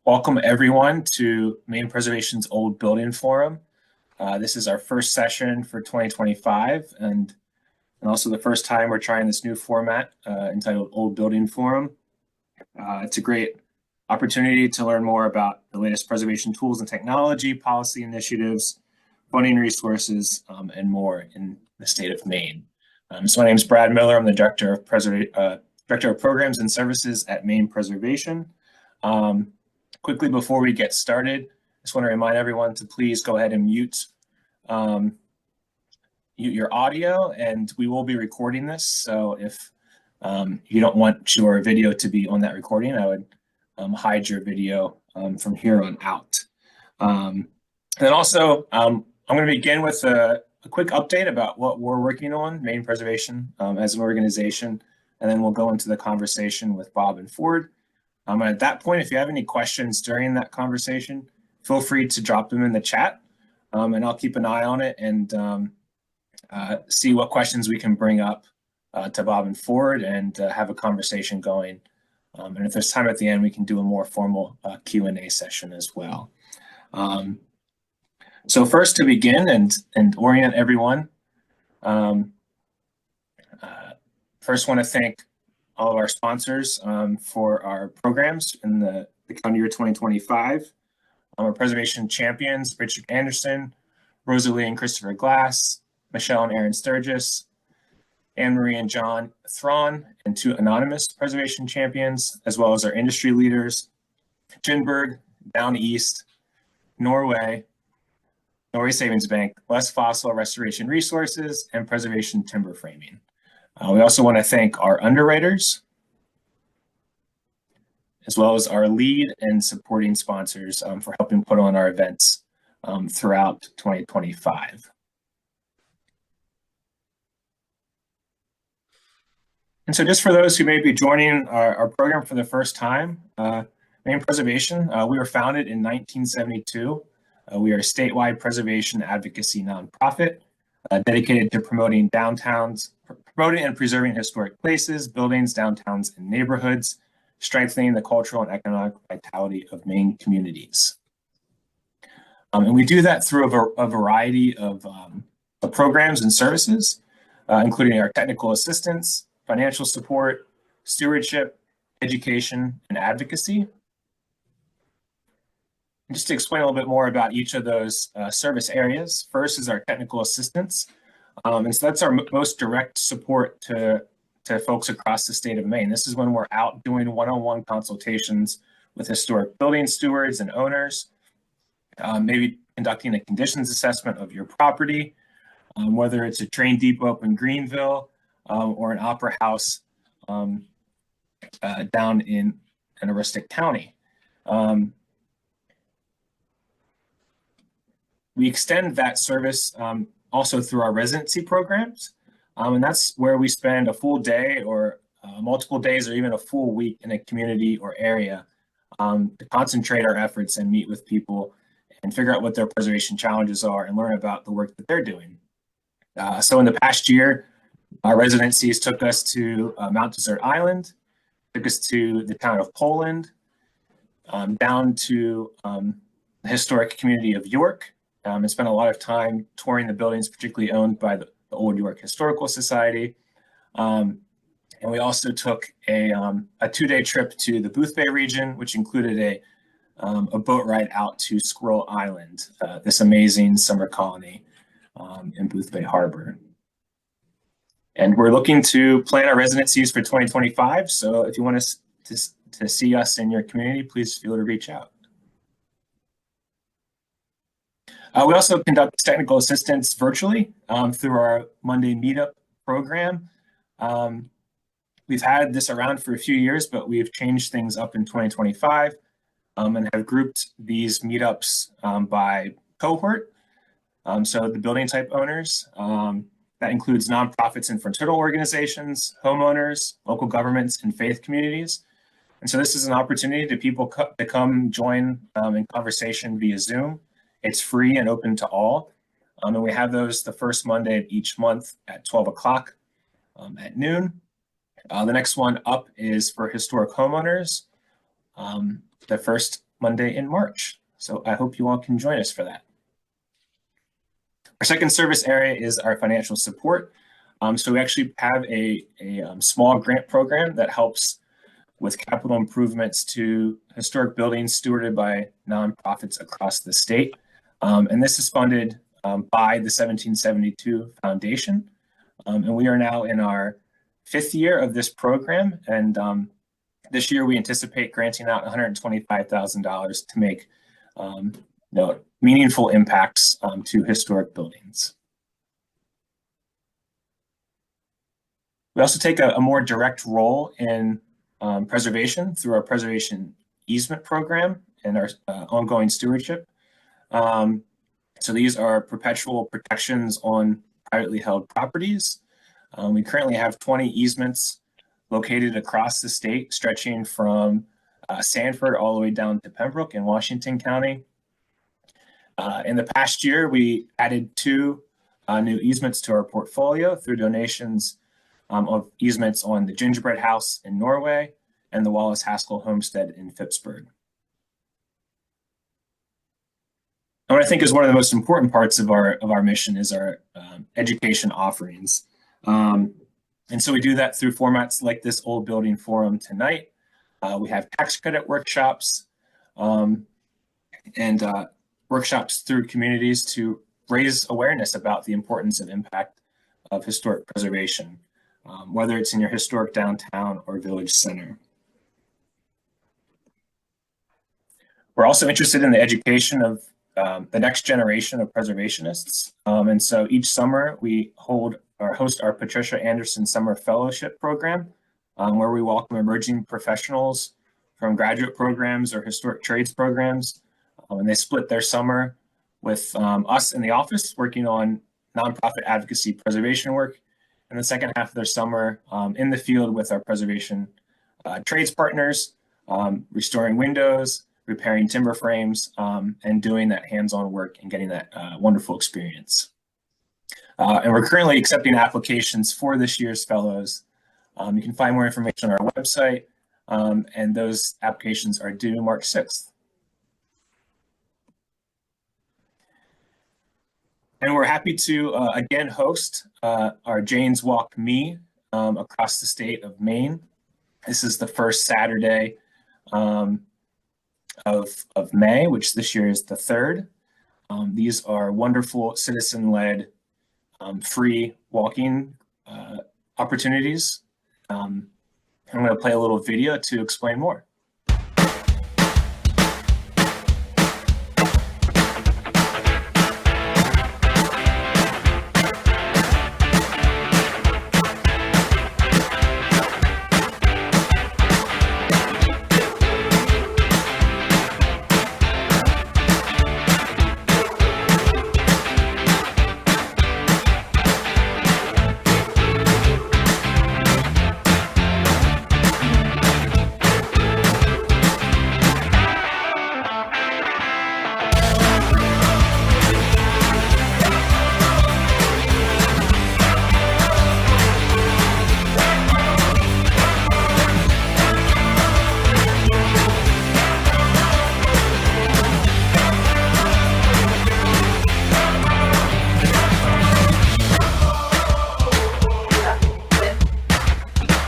Welcome everyone to Maine Preservation's Old Building Forum. This is our first session for 2025 and also the first time we're trying this new format entitled Old Building Forum. It's a great opportunity to learn more about the latest preservation tools and technology, policy initiatives, funding resources, and more in the state of Maine. So my name is Brad Miller. I'm the Director of Programs and Services at Maine Preservation. Quickly before we get started, I just want to remind everyone to please go ahead and mute your audio, and we will be recording this. So if you don't want your video to be on that recording, I would hide your video from here on out. And then also, I'm going to begin with a quick update about what we're working on, Maine Preservation as an organization, and then we'll go into the conversation with Bob and Ford. And at that point, if you have any questions during that conversation, feel free to drop them in the chat, and I'll keep an eye on it and see what questions we can bring up to Bob and Ford and have a conversation going. And if there's time at the end, we can do a more formal Q&A session as well. So first, to begin and orient everyone, first want to thank all of our sponsors for our programs in the calendar year 2025. Our preservation champions, Richard Anderson, Rosalie and Christopher Glass, Michelle and Aaron Sturgis, Anne-Marie and John Thrawn, and 2 anonymous preservation champions, as well as our industry leaders, Jinberg, Down East, Norway Savings Bank, Less Fossil Restoration Resources, and Preservation Timber Framing. We also want to thank our underwriters, as well as our lead and supporting sponsors for helping put on our events throughout 2025. And so just for those who may be joining our program for the first time, Maine Preservation, we were founded in 1972. We are a statewide preservation advocacy nonprofit dedicated to promoting and preserving historic places, buildings, downtowns, and neighborhoods, strengthening the cultural and economic vitality of Maine communities. And we do that through a variety of programs and services, including our technical assistance, financial support, stewardship, education, and advocacy. And just to explain a little bit more about each of those service areas, first is our technical assistance. And so that's our most direct support to folks across the state of Maine. This is when we're out doing one-on-one consultations with historic building stewards and owners, maybe conducting a conditions assessment of your property, whether it's a train depot up in Greenville or an opera house down in Aroostook County. We extend that service also through our residency programs, and that's where we spend a full day or multiple days or even a full week in a community or area to concentrate our efforts and meet with people and figure out what their preservation challenges are and learn about the work that they're doing. So in the past year, our residencies took us to Mount Desert Island, took us to the town of Poland, down to the historic community of York, and spent a lot of time touring the buildings, particularly owned by the Old York Historical Society. And we also took a 2-day trip to the Boothbay region, which included a boat ride out to Squirrel Island, this amazing summer colony in Boothbay Harbor. And we're looking to plan our residencies for 2025. So if you want to see us in your community, please feel to reach out. We also conduct technical assistance virtually through our Monday Meetup program. We've had this around for a few years, but we've changed things up in 2025 and have grouped these meetups by cohort. So the building type owners, that includes nonprofits and fraternal organizations, homeowners, local governments, and faith communities. And so this is an opportunity to people to come join in conversation via Zoom. It's free and open to all. And we have those the first Monday of each month at 12 o'clock at noon. The next one up is for historic homeowners. the first Monday in March. So I hope you all can join us for that. Our second service area is our financial support. So we actually have a small grant program that helps with capital improvements to historic buildings stewarded by nonprofits across the state. And this is funded by the 1772 Foundation. And we are now in our 5th year of this program. And this year we anticipate granting out $125,000 to make meaningful impacts to historic buildings. We also take a more direct role in preservation through our preservation easement program and our ongoing stewardship. So these are perpetual protections on privately held properties. We currently have 20 easements located across the state, stretching from Sanford all the way down to Pembroke in Washington County. In the past year, we added 2 new easements to our portfolio through donations of easements on the Gingerbread House in Norway and the Wallace Haskell Homestead in Phippsburg. And what I think is one of the most important parts of our mission is our education offerings. And so we do that through formats like this Old Building Forum tonight. We have tax credit workshops and workshops through communities to raise awareness about the importance and impact of historic preservation, whether it's in your historic downtown or village center. We're also interested in the education of the next generation of preservationists. And so each summer we host our Patricia Anderson Summer Fellowship Program, where we welcome emerging professionals from graduate programs or historic trades programs. And they split their summer with us in the office working on nonprofit advocacy preservation work, and the second half of their summer in the field with our preservation trades partners, restoring windows, repairing timber frames, and doing that hands-on work and getting that wonderful experience. And we're currently accepting applications for this year's fellows. You can find more information on our website, and those applications are due March 6th. And we're happy to again host our Jane's Walk Me across the state of Maine. This is the first Saturday of May, which this year is the 3rd. These are wonderful citizen-led free walking opportunities. I'm going to play a little video to explain more.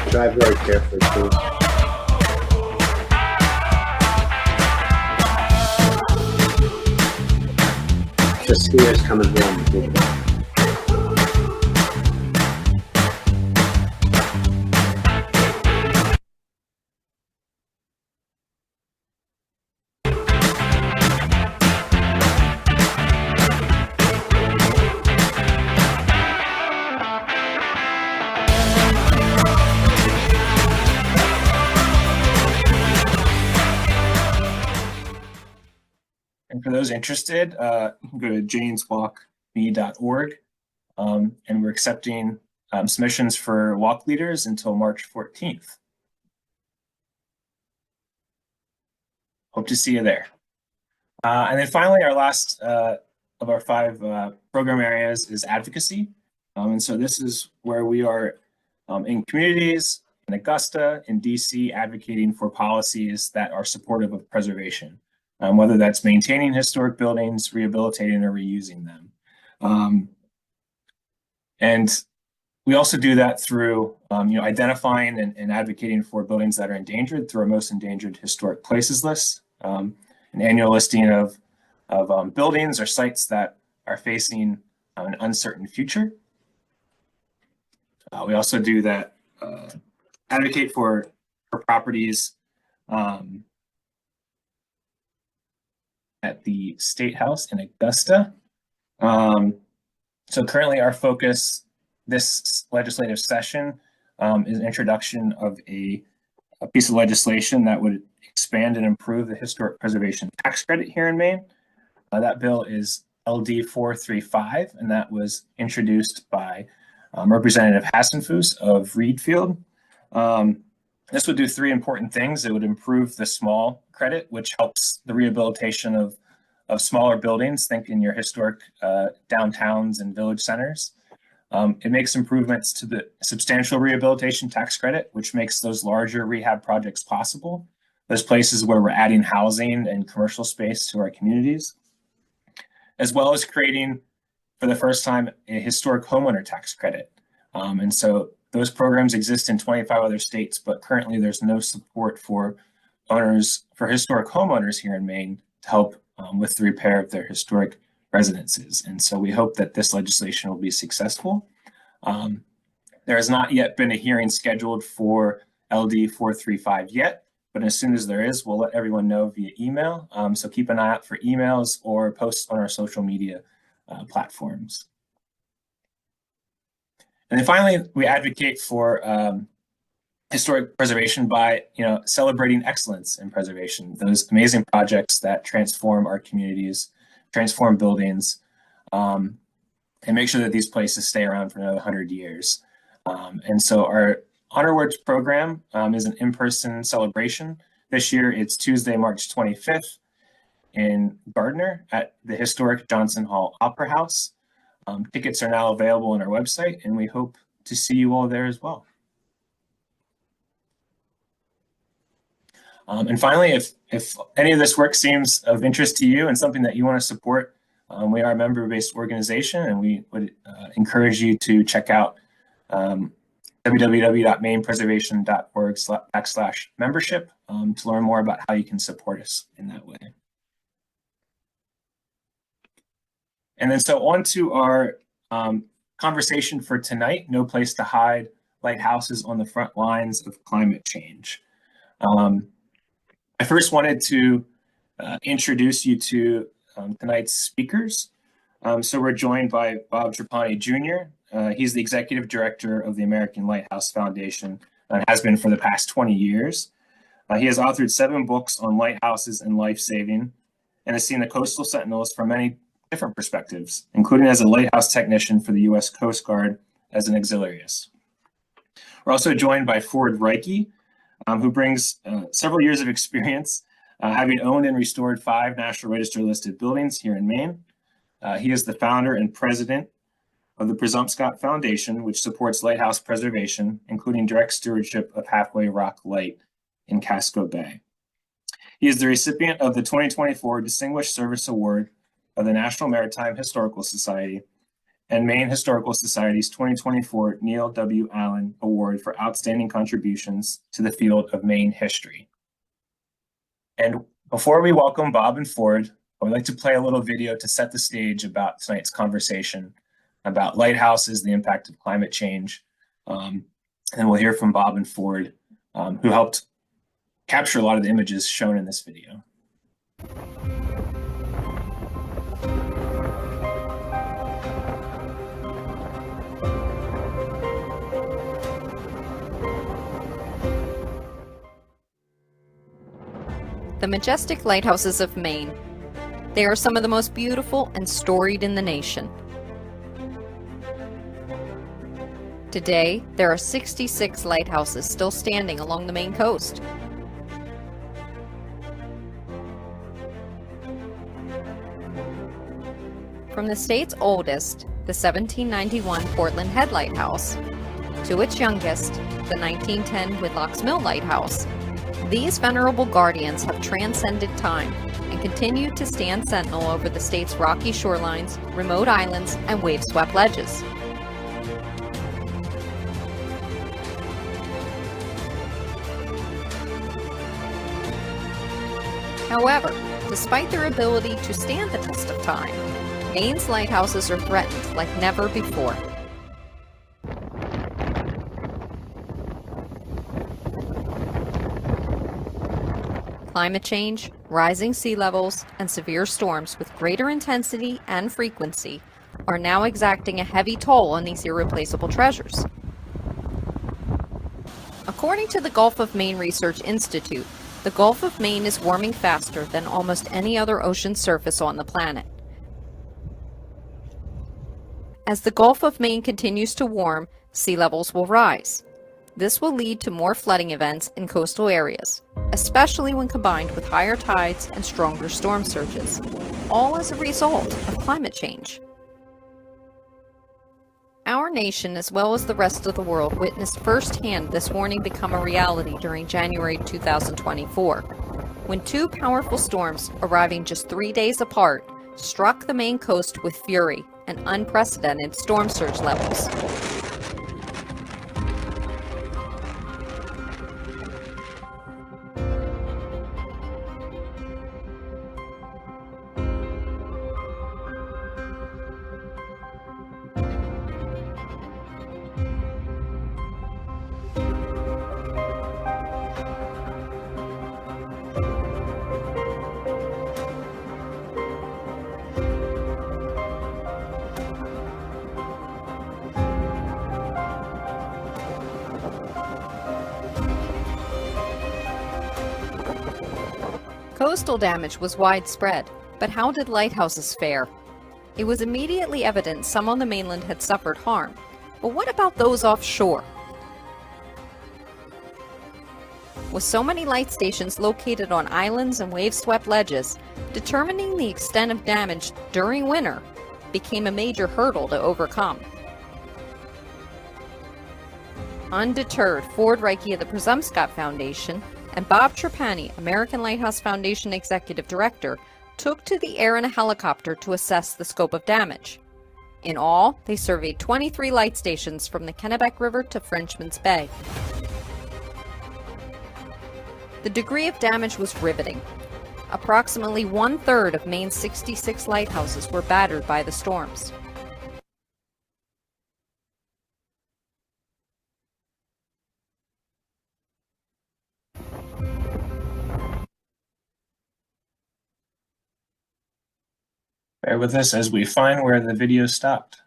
Drive very carefully, too. Just skiers coming home. And for those interested, you can go to janeswalkme.org, and we're accepting submissions for walk leaders until March 14th. Hope to see you there. And then finally, our last of our 5 program areas is advocacy. And so this is where we are in communities, in Augusta, in DC, advocating for policies that are supportive of preservation, whether that's maintaining historic buildings, rehabilitating, or reusing them. And we also do that through identifying and advocating for buildings that are endangered through our most endangered historic places list, an annual listing of buildings or sites that are facing an uncertain future. We also do that, advocate for properties at the State House in Augusta. So currently our focus this legislative session is an introduction of a piece of legislation that would expand and improve the historic preservation tax credit here in Maine. That bill is LD 435, and that was introduced by Representative Hassenfuss of Reedfield. This would do three important things. It would improve the small credit, which helps the rehabilitation of smaller buildings. Think in your historic downtowns and village centers. It makes improvements to the substantial rehabilitation tax credit, which makes those larger rehab projects possible. Those places where we're adding housing and commercial space to our communities, as well as creating, for the first time, a historic homeowner tax credit. And so those programs exist in 25 other states, but currently there's no support for historic homeowners here in Maine to help with the repair of their historic residences. And so we hope that this legislation will be successful. There has not yet been a hearing scheduled for LD 435 yet, but as soon as there is, we'll let everyone know via email. So keep an eye out for emails or posts on our social media platforms. And then finally, we advocate for historic preservation by celebrating excellence in preservation, those amazing projects that transform our communities, transform buildings, and make sure that these places stay around for another 100 years. And so our Honor Awards program is an in-person celebration. This year, it's Tuesday, March 25th in Gardner at the historic Johnson Hall Opera House. Tickets are now available on our website, and we hope to see you all there as well. And finally, if any of this work seems of interest to you and something that you want to support, we are a member-based organization, and we would encourage you to check out www.mainepreservation.org/membership to learn more about how you can support us in that way. And then so on to our conversation for tonight, No Place to Hide, Lighthouses on the Front Lines of Climate Change. I first wanted to introduce you to tonight's speakers. So we're joined by Bob Trapani Jr. He's the executive director of the American Lighthouse Foundation and has been for the past 20 years. He has authored 7 books on lighthouses and life saving and has seen the coastal sentinels from many different perspectives, including as a lighthouse technician for the U.S. Coast Guard as an auxiliarist. We're also joined by Ford Reiche, who brings several years of experience, having owned and restored 5 National Register listed buildings here in Maine. He is the founder and president of the Presumpscot Foundation, which supports lighthouse preservation, including direct stewardship of Halfway Rock Light in Casco Bay. He is the recipient of the 2024 Distinguished Service Award of the National Maritime Historical Society and Maine Historical Society's 2024 Neil W. Allen Award for Outstanding Contributions to the Field of Maine History. And before we welcome Bob and Ford, I would like to play a little video to set the stage about tonight's conversation about lighthouses, the impact of climate change. And then we'll hear from Bob and Ford, who helped capture a lot of the images shown in this video. The majestic lighthouses of Maine. They are some of the most beautiful and storied in the nation. Today, there are 66 lighthouses still standing along the Maine coast. From the state's oldest, the 1791 Portland Head Lighthouse, to its youngest, the 1910 Whitlock's Mill Lighthouse. These venerable guardians have transcended time and continue to stand sentinel over the state's rocky shorelines, remote islands, and wave-swept ledges. However, despite their ability to stand the test of time, Maine's lighthouses are threatened like never before. Climate change, rising sea levels, and severe storms with greater intensity and frequency are now exacting a heavy toll on these irreplaceable treasures. According to the Gulf of Maine Research Institute, the Gulf of Maine is warming faster than almost any other ocean surface on the planet. As the Gulf of Maine continues to warm, sea levels will rise. This will lead to more flooding events in coastal areas, especially when combined with higher tides and stronger storm surges, all as a result of climate change. Our nation, as well as the rest of the world, witnessed firsthand this warning become a reality during January 2024, when two powerful storms, arriving just 3 days apart, struck the Maine coast with fury and unprecedented storm surge levels. Coastal damage was widespread, but how did lighthouses fare? It was immediately evident some on the mainland had suffered harm, but what about those offshore? With so many light stations located on islands and wave-swept ledges, determining the extent of damage during winter became a major hurdle to overcome. Undeterred, Ford Reiche of the Presumpscot Foundation and Bob Trapani, American Lighthouse Foundation Executive Director, took to the air in a helicopter to assess the scope of damage. In all, they surveyed 23 light stations from the Kennebec River to Frenchman's Bay. The degree of damage was riveting. Approximately 1/3 of Maine's 66 lighthouses were battered by the storms. Bear with us as we find where the video stopped.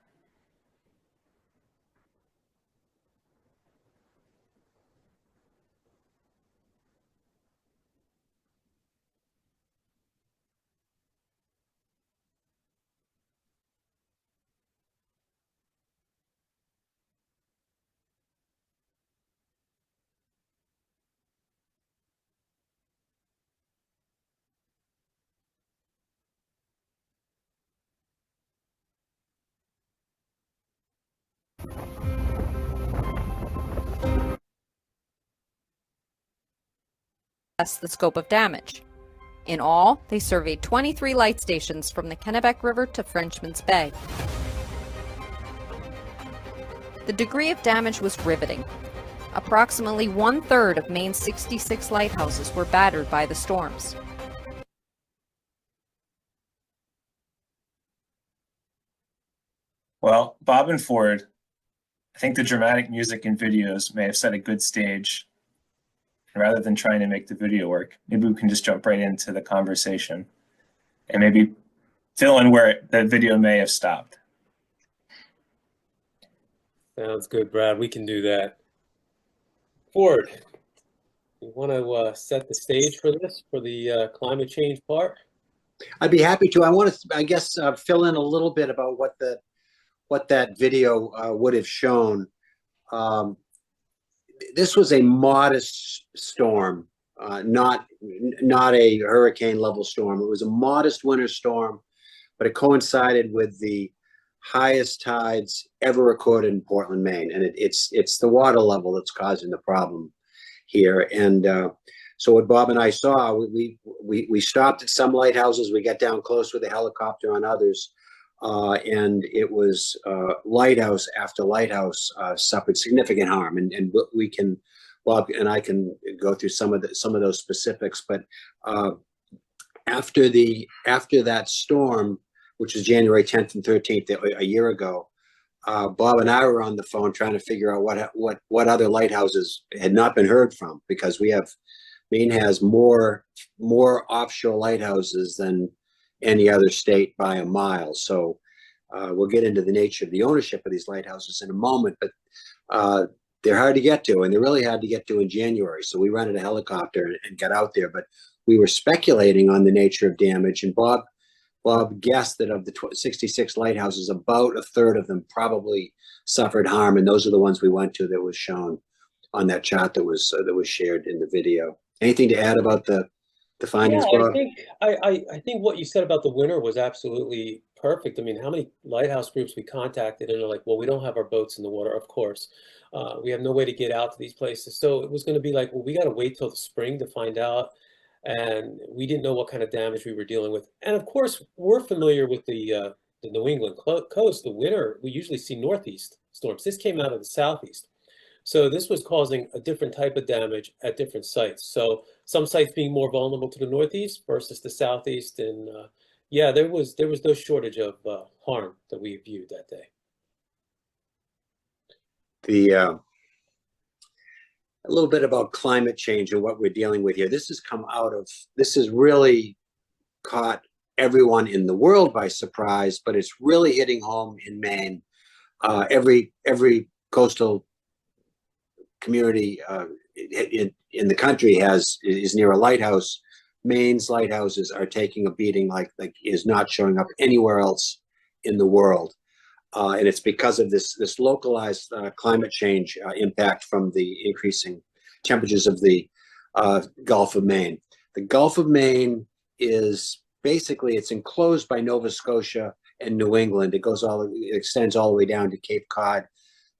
The scope of damage. In all, they surveyed 23 light stations from the Kennebec River to Frenchman's Bay. The degree of damage was riveting. Approximately 1/3 of Maine's 66 lighthouses were battered by the storms. Well, Bob and Ford, I think the dramatic music and videos may have set a good stage. And rather than trying to make the video work, maybe we can just jump right into the conversation and maybe fill in where the video may have stopped. Sounds good, Brad. We can do that. Ford, you want to set the stage for this, for the climate change part? I'd be happy to. I want to, I guess, fill in a little bit about what that video would have shown. This was a modest storm, not a hurricane level storm. It was a modest winter storm, but it coincided with the highest tides ever recorded in Portland, Maine, and it's the water level that's causing the problem here. And so what Bob and I saw, we stopped at some lighthouses. We got down close with a helicopter on others, and it was lighthouse after lighthouse suffered significant harm. And we can, Bob and I can go through some of those specifics. But after that storm, which was January 10th and 13th a year ago, Bob and I were on the phone trying to figure out what other lighthouses had not been heard from, because Maine has more offshore lighthouses than any other state by a mile. So we'll get into the nature of the ownership of these lighthouses in a moment, but they're hard to get to, and they're really hard to get to in January. So we rented a helicopter and got out there, but we were speculating on the nature of damage, and Bob guessed that of the 66 lighthouses, about a third of them probably suffered harm, and those are the ones we went to that was shown on that chart that was shared in the video. Anything to add about the findings, Bob? I think what you said about the winter was absolutely perfect. I mean, how many lighthouse groups we contacted and they're like, well, we don't have our boats in the water, of course. We have no way to get out to these places. So it was going to be like, well, we got to wait till the spring to find out. And we didn't know what kind of damage we were dealing with. And of course, we're familiar with the New England coast. The winter, we usually see northeast storms. This came out of the southeast. So this was causing a different type of damage at different sites. So some sites being more vulnerable to the northeast versus the southeast. And yeah, there was no shortage of harm that we viewed that day. A little bit about climate change and what we're dealing with here. This has really caught everyone in the world by surprise, but it's really hitting home in Maine. Every coastal community in the country is near a lighthouse. Maine's lighthouses are taking a beating like is not showing up anywhere else in the world. And it's because of this localized climate change impact from the increasing temperatures of the Gulf of Maine. The Gulf of Maine is basically, it's enclosed by Nova Scotia and New England. It extends all the way down to Cape Cod.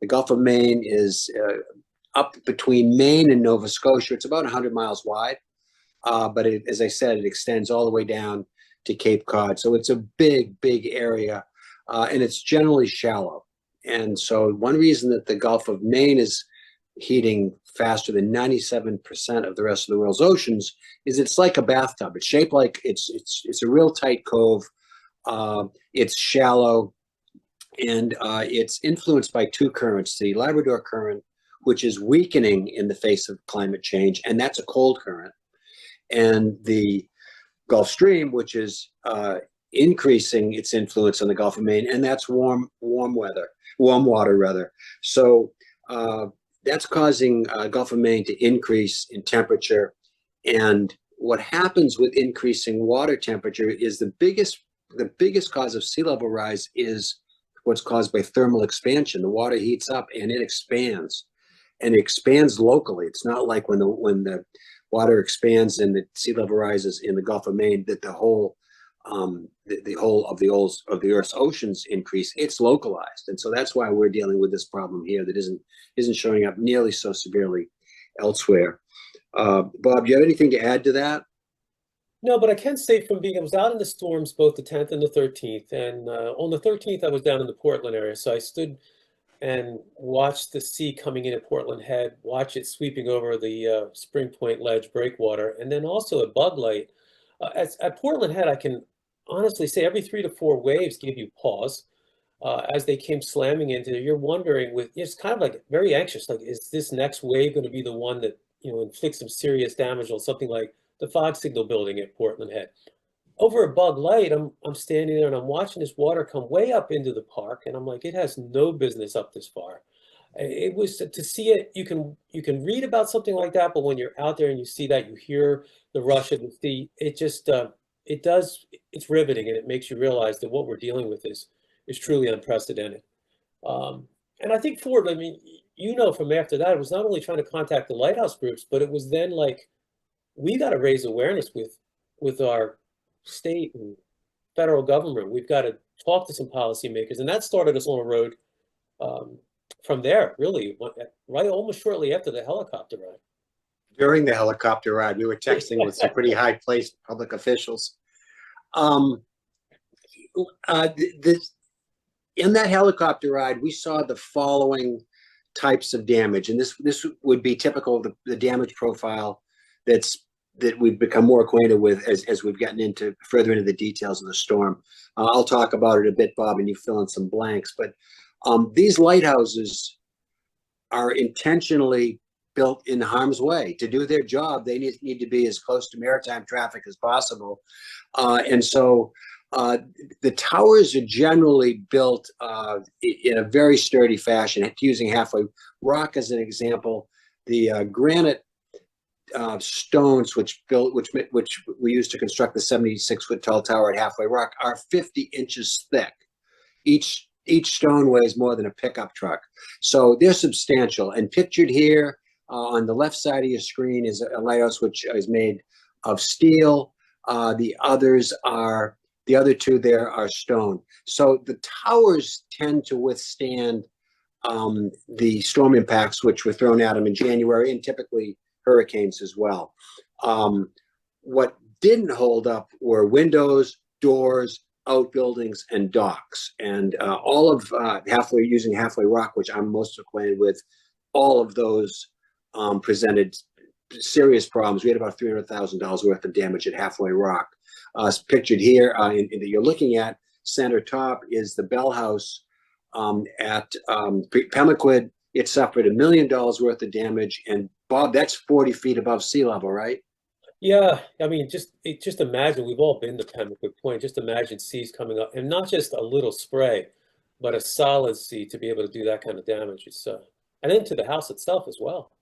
The Gulf of Maine is up between Maine and Nova Scotia. It's about 100 miles wide, but as I said, it extends all the way down to Cape Cod. So it's a big area. And it's generally shallow. And so one reason that the Gulf of Maine is heating faster than 97% of the rest of the world's oceans is it's like a bathtub. It's shaped like it's a real tight cove. It's shallow, and it's influenced by two currents: the Labrador current, which is weakening in the face of climate change, and that's a cold current, and the Gulf Stream, which is increasing its influence on the Gulf of Maine, and that's warm water rather. So that's causing Gulf of Maine to increase in temperature. And what happens with increasing water temperature is the biggest cause of sea level rise is what's caused by thermal expansion. The water heats up and it expands, and it expands locally. It's not like when the water expands and the sea level rises in the Gulf of Maine that the whole of the Earth's oceans increase. It's localized, and so that's why we're dealing with this problem here that isn't showing up nearly so severely elsewhere. Bob, do you have anything to add to that? No, but I can say I was out in the storms both the 10th and the 13th, and on the 13th I was down in the Portland area, so I stood and watched the sea coming in at Portland Head, watch it sweeping over the Spring Point Ledge breakwater, and then also at Bug Light. At Portland Head, I can honestly say every 3 to 4 waves give you pause as they came slamming into there. You're wondering, it's kind of like very anxious, like, is this next wave going to be the one that, inflicts some serious damage on something like the fog signal building at Portland Head? Over at Bug Light, I'm standing there and I'm watching this water come way up into the park, and I'm like, it has no business up this far. It was to see it. You can read about something like that, but when you're out there and you see that, you hear the rush of the sea. It just it's riveting, and it makes you realize that what we're dealing with is truly unprecedented. And I think Ford, I mean, from after that, it was not only trying to contact the lighthouse groups, but it was then like, we got to raise awareness with our state and federal government. We've got to talk to some policymakers, and that started us on a road from there, really, right almost shortly after the helicopter ride. During the helicopter ride, we were texting with some pretty high-placed public officials. In that helicopter ride, we saw the following types of damage, and this would be typical of the damage profile that we've become more acquainted with as we've gotten further into the details of the storm. I'll talk about it a bit, Bob, and you fill in some blanks. But these lighthouses are intentionally built in harm's way. To do their job, they need to be as close to maritime traffic as possible, and so the towers are generally built in a very sturdy fashion, using halfway rock as an example. The granite stones which we used to construct the 76-foot tall tower at Halfway Rock are 50 inches thick. Each stone weighs more than a pickup truck, so they're substantial. And pictured here on the left side of your screen is a lighthouse which is made of steel. The other two there are stone. So the towers tend to withstand the storm impacts which were thrown at them in January, and typically hurricanes as well. What didn't hold up were windows, doors, outbuildings, and docks. And all of using Halfway Rock, which I'm most acquainted with, all of those presented serious problems. We had about $300,000 worth of damage at Halfway Rock. Pictured here that you're looking at, center top, is the Bell House at Pemaquid. It suffered $1 million worth of damage. And Bob, that's 40 feet above sea level, right? Yeah, I mean, just imagine, we've all been to Pemaquid Point. Just imagine seas coming up, and not just a little spray, but a solid sea to be able to do that kind of damage. It's and then to the house itself as well.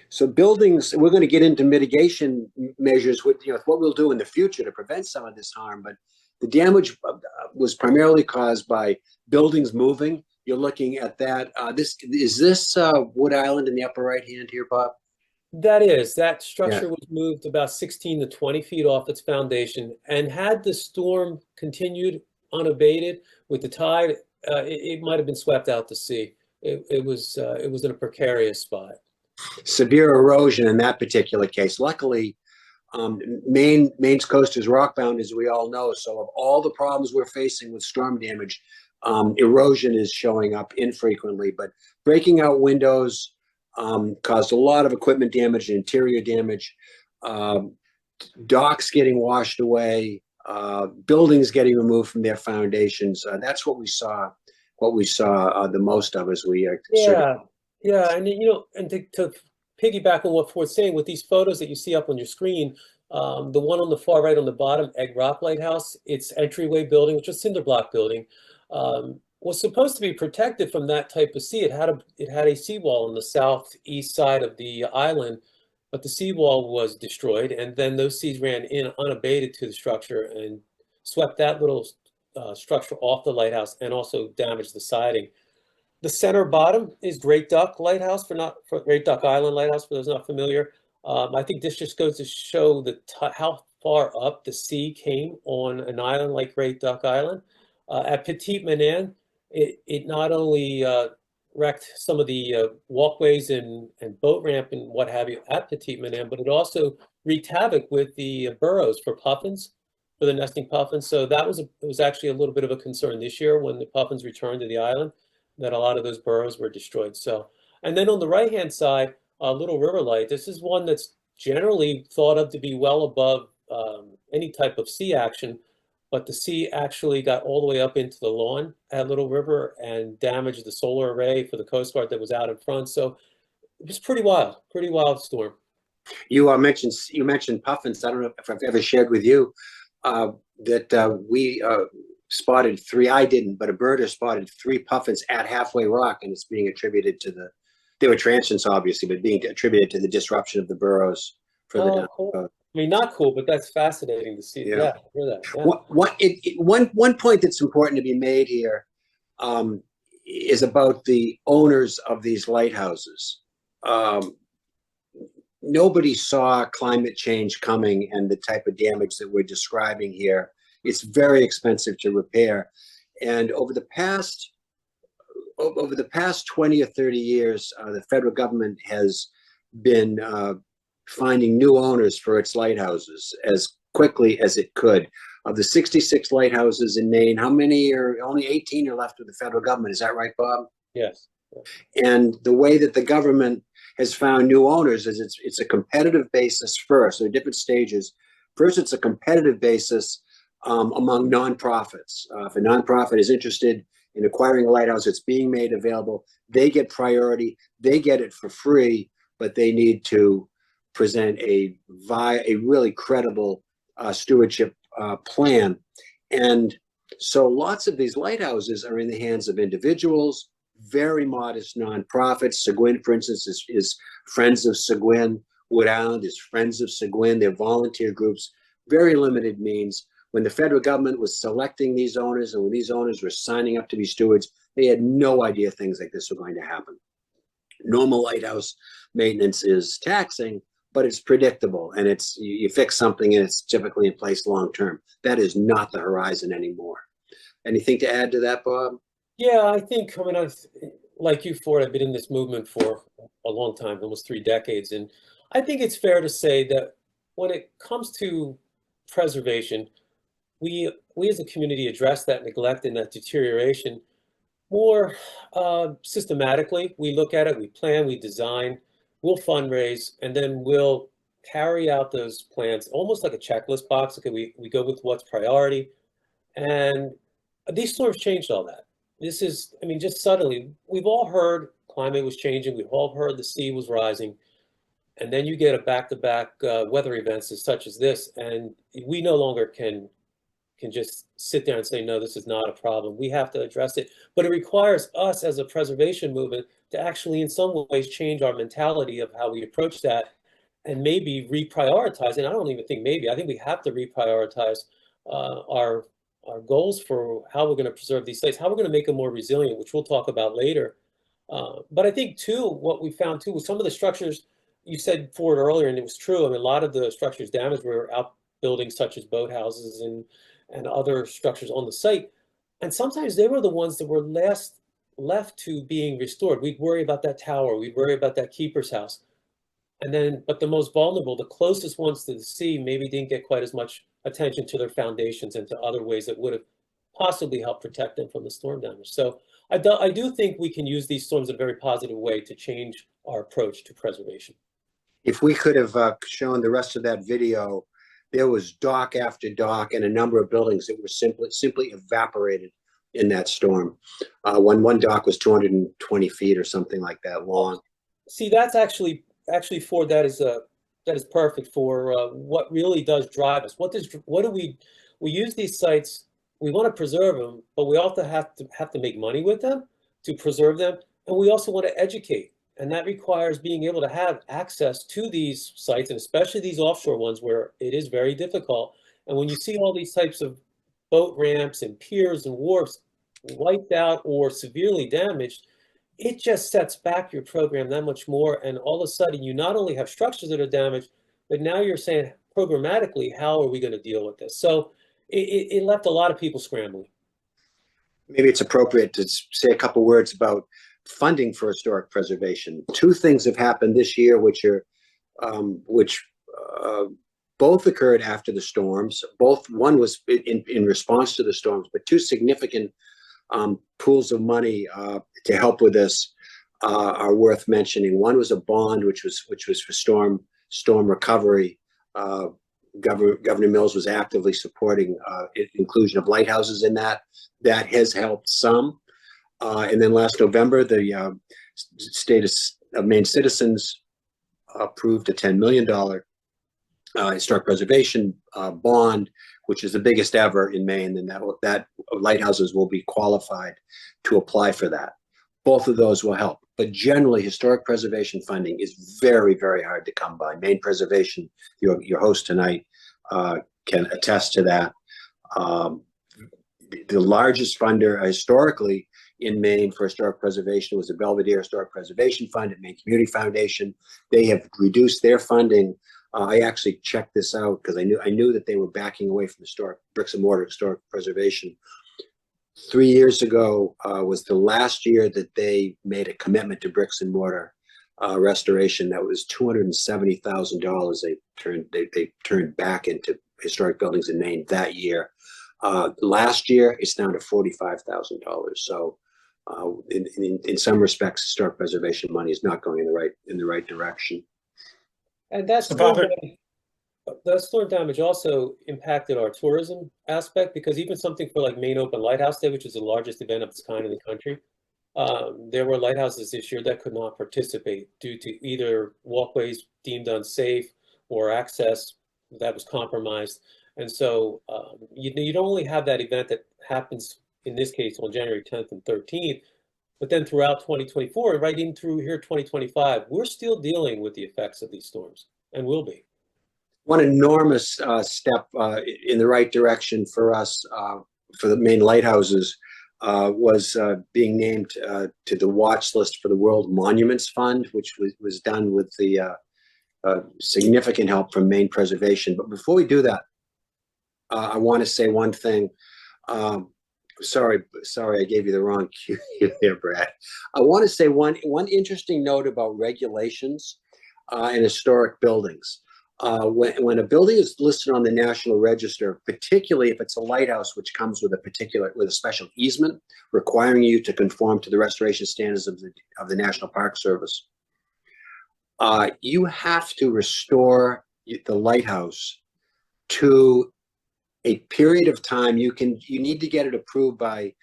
So buildings, we're going to get into mitigation measures with what we'll do in the future to prevent some of this harm. But the damage was primarily caused by buildings moving. You're looking at that. Is this Wood Island in the upper right hand here, Bob? That structure was moved about 16 to 20 feet off its foundation, and had the storm continued unabated with the tide, it might have been swept out to sea. It was in a precarious spot. Severe erosion in that particular case. Luckily, Maine's coast is rockbound, as we all know. So of all the problems we're facing with storm damage, erosion is showing up infrequently. But breaking out windows caused a lot of equipment damage and interior damage. Docks getting washed away, buildings getting removed from their foundations. That's what we saw. The most of as we Yeah, and and to piggyback on what Ford's saying, with these photos that you see up on your screen, the one on the far right on the bottom, Egg Rock Lighthouse, its entryway building, which was a cinder block building, was supposed to be protected from that type of sea. It had a seawall on the southeast side of the island, but the seawall was destroyed, and then those seas ran in unabated to the structure and swept that little structure off the lighthouse and also damaged the siding. The center bottom is Great Duck Lighthouse, for Great Duck Island Lighthouse, for those not familiar. I think this just goes to show how far up the sea came on an island like Great Duck Island. At Petite Manan, it not only wrecked some of the walkways and boat ramp and what have you at Petite Manan, but it also wreaked havoc with the burrows for puffins, for the nesting puffins. So it was actually a little bit of a concern this year when the puffins returned to the island, that a lot of those burrows were destroyed. So, and then on the right-hand side, Little River Light, this is one that's generally thought of to be well above any type of sea action, but the sea actually got all the way up into the lawn at Little River and damaged the solar array for the Coast Guard that was out in front. So it was pretty wild storm. You mentioned puffins. I don't know if I've ever shared with you that we spotted 3. I didn't, but a birder spotted 3 puffins at Halfway Rock, and it's being attributed to they were transients, obviously, but being attributed to the disruption of the burrows for the cool. I mean, not cool, but that's fascinating to see. Yeah, hear that. Yeah. One point that's important to be made here is about the owners of these lighthouses. Nobody saw climate change coming and the type of damage that we're describing here It's very expensive to repair. And over the past 20 or 30 years, the federal government has been finding new owners for its lighthouses as quickly as it could. Of the 66 lighthouses in Maine, how many only 18 are left with the federal government? Is that right, Bob? Yes. And the way that the government has found new owners is it's a competitive basis first. There are different stages. First, it's a competitive basis among nonprofits. If a nonprofit is interested in acquiring a lighthouse, it's being made available. They get priority. They get it for free, but they need to present a really credible stewardship plan. And so lots of these lighthouses are in the hands of individuals, very modest nonprofits. Seguin, for instance, is Friends of Seguin. Wood Island is Friends of Seguin. They're volunteer groups, very limited means. When the federal government was selecting these owners and when these owners were signing up to be stewards, they had no idea things like this were going to happen. Normal lighthouse maintenance is taxing, but it's predictable, and you fix something and it's typically in place long term. That is not the horizon anymore. Anything to add to that, Bob? Yeah, I think coming out, like you, Ford, I've been in this movement for a long time, almost 3 decades, and I think it's fair to say that when it comes to preservation, we as a community address that neglect and that deterioration more systematically. We look at it, we plan, we design, we'll fundraise, and then we'll carry out those plans almost like a checklist box. Okay, we go with what's priority. And these storms changed all that. This is, I mean, just suddenly, we've all heard climate was changing. We've all heard the sea was rising. And then you get a back-to-back weather events such as this, and we no longer can just sit there and say, no, this is not a problem. We have to address it. But it requires us as a preservation movement to actually, in some ways, change our mentality of how we approach that and maybe reprioritize. And I don't even think maybe, I think we have to reprioritize our goals for how we're going to preserve these sites, how we're going to make them more resilient, which we'll talk about later. But I think, too, what we found, too, was some of the structures, you said Ford earlier, and it was true. I mean, a lot of the structures damaged were outbuildings such as boathouses and other structures on the site. And sometimes they were the ones that were left to being restored. We'd worry about that tower. We'd worry about that keeper's house. And then, but the most vulnerable, the closest ones to the sea, maybe didn't get quite as much attention to their foundations and to other ways that would have possibly helped protect them from the storm damage. So I do think we can use these storms in a very positive way to change our approach to preservation. If we could have shown the rest of that video, there was dock after dock and a number of buildings that were simply evaporated in that storm. One dock was 220 feet or something like that long. See, that's actually Ford, that is perfect for what really does drive us. What do we use these sites? We want to preserve them, but we also have to make money with them to preserve them, and we also want to educate. And that requires being able to have access to these sites, and especially these offshore ones where it is very difficult. And when you see all these types of boat ramps and piers and wharfs wiped out or severely damaged, it just sets back your program that much more. And all of a sudden, you not only have structures that are damaged, but now you're saying programmatically, how are we going to deal with this? So it left a lot of people scrambling. Maybe it's appropriate to say a couple words about funding for historic preservation. 2 things have happened this year, which both occurred after the storms. One was in response to the storms, but 2 significant pools of money to help with this are worth mentioning. One was a bond, which was for storm recovery. Governor Mills was actively supporting inclusion of lighthouses in that. That has helped some. And then last November, the state of Maine citizens approved a $10 million historic preservation bond, which is the biggest ever in Maine, and that lighthouses will be qualified to apply for that. Both of those will help. But generally, historic preservation funding is very, very hard to come by. Maine Preservation, your host tonight, can attest to that. The largest funder historically in Maine for historic preservation was the Belvedere Historic Preservation Fund at Maine Community Foundation. They have reduced their funding I actually checked this out because I knew that they were backing away from historic bricks and mortar historic preservation. 3 years ago was the last year that they made a commitment to bricks and mortar restoration. That was $270,000 they turned back into historic buildings in Maine that year. Last year, it's down to $45,000. So in some respects, historic preservation money is not going in the right direction. And that storm damage also impacted our tourism aspect, because even something for like Maine Open Lighthouse Day, which is the largest event of its kind in the country, there were lighthouses this year that could not participate due to either walkways deemed unsafe or access that was compromised. And so you don't only have that event that happens in this case on January 10th and 13th, but then throughout 2024 and right in through here 2025, we're still dealing with the effects of these storms, and will be. One enormous step in the right direction for us, for the Maine lighthouses, was being named to the watch list for the World Monuments Fund, which was done with the significant help from Maine Preservation. But before we do that, I want to say one thing. Sorry, I gave you the wrong cue there, Brad. I want to say one interesting note about regulations in historic buildings. When a building is listed on the National Register, particularly if it's a lighthouse, which comes with a special easement requiring you to conform to the restoration standards of the National Park Service, you have to restore the lighthouse to a period of time. You need to get it approved by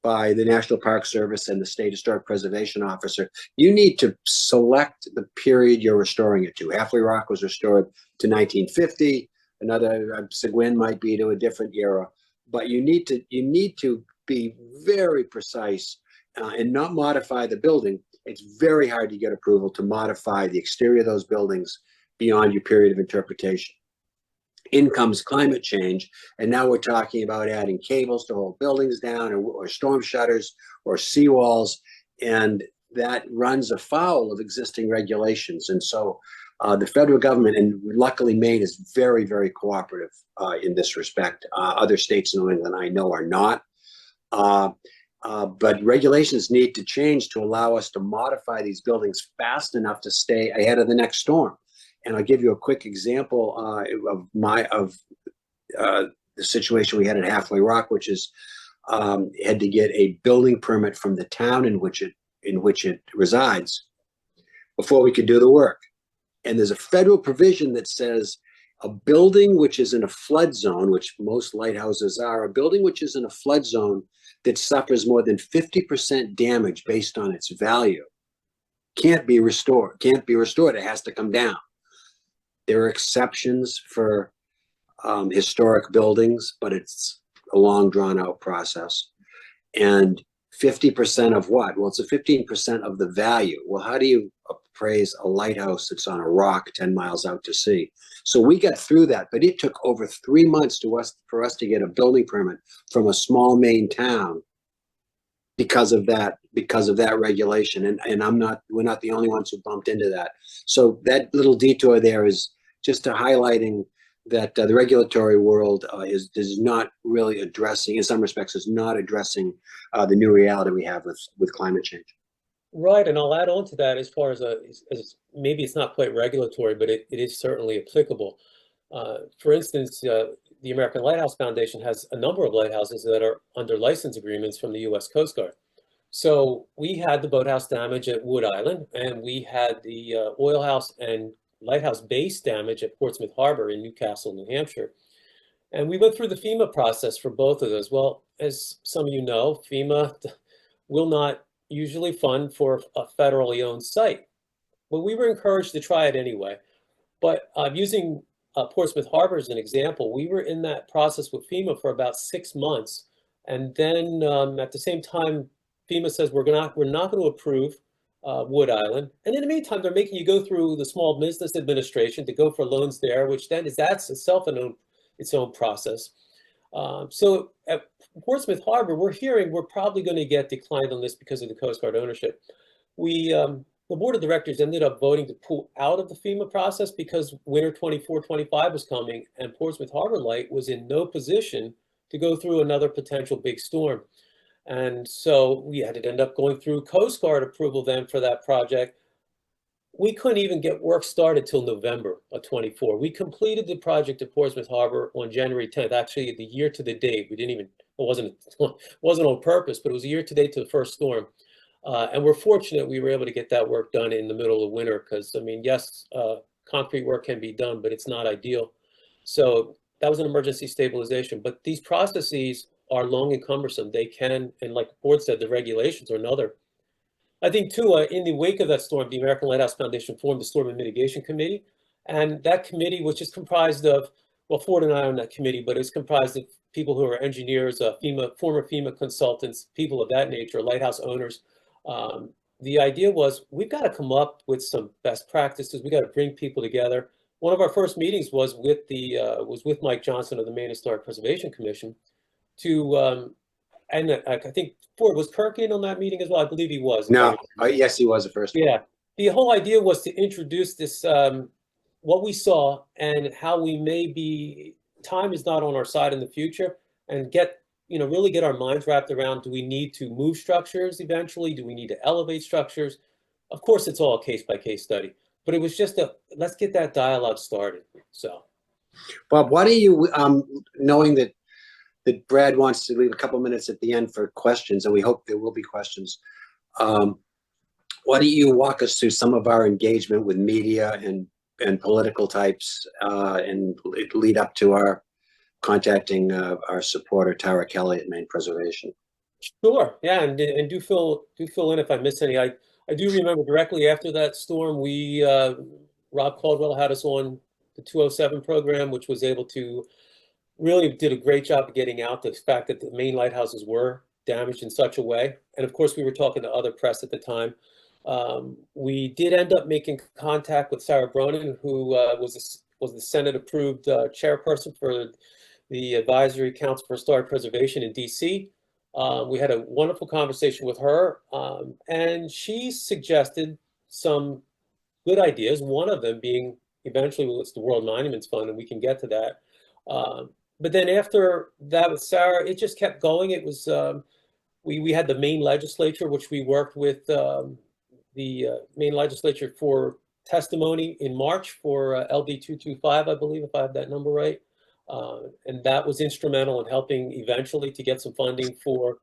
the National Park Service and the State Historic Preservation Officer. You need to select the period you're restoring it to. Halfway Rock was restored to 1950. Another Seguin might be to a different era. But you need to be very precise and not modify the building. It's very hard to get approval to modify the exterior of those buildings beyond your period of interpretation. In comes climate change, and now we're talking about adding cables to hold buildings down, or storm shutters, or seawalls, and that runs afoul of existing regulations. And so the federal government, and luckily Maine, is very, very cooperative in this respect. Other states in New England, I know, are not. But regulations need to change to allow us to modify these buildings fast enough to stay ahead of the next storm. And I'll give you a quick example of the situation we had at Halfway Rock, which is had to get a building permit from the town in which it resides before we could do the work. And there's a federal provision that says a building which is in a flood zone, which most lighthouses are, a building which is in a flood zone that suffers more than 50% damage based on its value can't be restored. It has to come down. There are exceptions for historic buildings, but it's a long, drawn-out process. And 50% of what? Well, it's a 15% of the value. Well, how do you appraise a lighthouse that's on a rock 10 miles out to sea? So we got through that, but it took over 3 months for us to get a building permit from a small Maine town because of that regulation. And we're not the only ones who bumped into that. So that little detour there is just highlighting that the regulatory world is not really addressing, in some respects, is not addressing the new reality we have with climate change. Right, and I'll add on to that as far as maybe it's not quite regulatory, but it is certainly applicable. For instance, the American Lighthouse Foundation has a number of lighthouses that are under license agreements from the U.S. Coast Guard. So we had the boathouse damage at Wood Island, and we had the oil house and lighthouse base damage at Portsmouth Harbor in Newcastle, New Hampshire. And we went through the FEMA process for both of those. Well, as some of you know, FEMA will not usually fund for a federally owned site. But we were encouraged to try it anyway. But using Portsmouth Harbor as an example, we were in that process with FEMA for about 6 months. And then at the same time, FEMA says we're not going to approve Wood Island. And in the meantime, they're making you go through the Small Business Administration to go for loans there, which then that's itself its own process. So at Portsmouth Harbor, we're hearing we're probably going to get declined on this because of the Coast Guard ownership. We the board of directors ended up voting to pull out of the FEMA process because winter 24-25 was coming and Portsmouth Harbor Light was in no position to go through another potential big storm. And so we had to end up going through Coast Guard approval then for that project. We couldn't even get work started till November of 24. We completed the project at Portsmouth Harbor on January 10th, actually the year to the date. We didn't even, it wasn't on purpose, but it was a year to date to the first storm. And we're fortunate we were able to get that work done in the middle of winter because, I mean, yes, concrete work can be done, but it's not ideal. So that was an emergency stabilization. But these processes are long and cumbersome. They can, and like the board said, the regulations are another. I think too, in the wake of that storm, the American Lighthouse Foundation formed the Storm and Mitigation Committee. And that committee, which is comprised of, well, Ford and I are on that committee, but it's comprised of people who are engineers, former FEMA consultants, people of that nature, lighthouse owners. The idea was we've got to come up with some best practices. We got to bring people together. One of our first meetings was with Mike Johnson of the Maine Historic Preservation Commission to, and I think Ford, was Kirk in on that meeting as well? I believe he was. No, yes, he was the first one. Yeah, the whole idea was to introduce this, what we saw and how we may be, time is not on our side in the future, and get, really get our minds wrapped around, do we need to move structures eventually? Do we need to elevate structures? Of course, it's all a case-by-case study, but it was just let's get that dialogue started, so. Bob, why do you, knowing that Brad wants to leave a couple minutes at the end for questions, and we hope there will be questions. Why don't you walk us through some of our engagement with media and political types, and lead up to our contacting our supporter Tara Kelly at Maine Preservation? Sure, yeah, and do fill in if I miss any. I do remember directly after that storm, Rob Caldwell had us on the 207 program, which was able to really did a great job of getting out the fact that the Maine lighthouses were damaged in such a way. And of course, we were talking to other press at the time. We did end up making contact with Sarah Bronin, who was the Senate-approved chairperson for the Advisory Council for Historic Preservation in DC. We had a wonderful conversation with her, and she suggested some good ideas, one of them being eventually what's the World Monuments Fund, and we can get to that. But then after that with Sarah, it just kept going. It was, we had the Maine legislature, which we worked with the Maine legislature for testimony in March for LD 225, I believe, if I have that number right. And that was instrumental in helping eventually to get some funding for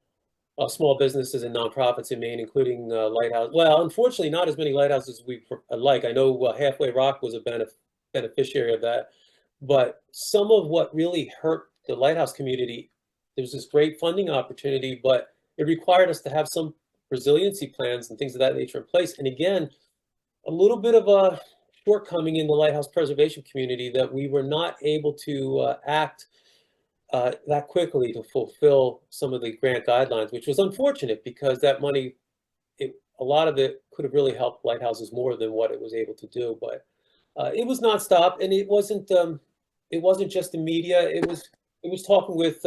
small businesses and nonprofits in Maine, including lighthouse. Well, unfortunately, not as many lighthouses as we like. I know Halfway Rock was a beneficiary of that. But some of what really hurt the lighthouse community, there was this great funding opportunity, but it required us to have some resiliency plans and things of that nature in place. And again, a little bit of a shortcoming in the lighthouse preservation community that we were not able to act that quickly to fulfill some of the grant guidelines, which was unfortunate because that money, a lot of it could have really helped lighthouses more than what it was able to do. But it was nonstop, and it wasn't just the media. It was talking with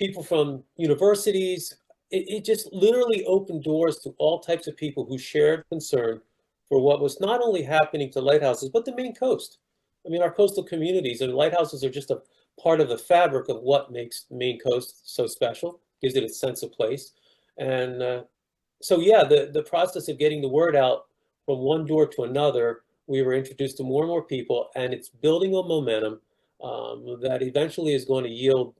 people from universities. It just literally opened doors to all types of people who shared concern for what was not only happening to lighthouses, but the Maine coast. I mean, our coastal communities and lighthouses are just a part of the fabric of what makes Maine coast so special, gives it a sense of place. And so, yeah, the process of getting the word out from one door to another, we were introduced to more and more people, and it's building a momentum that eventually is going to yield,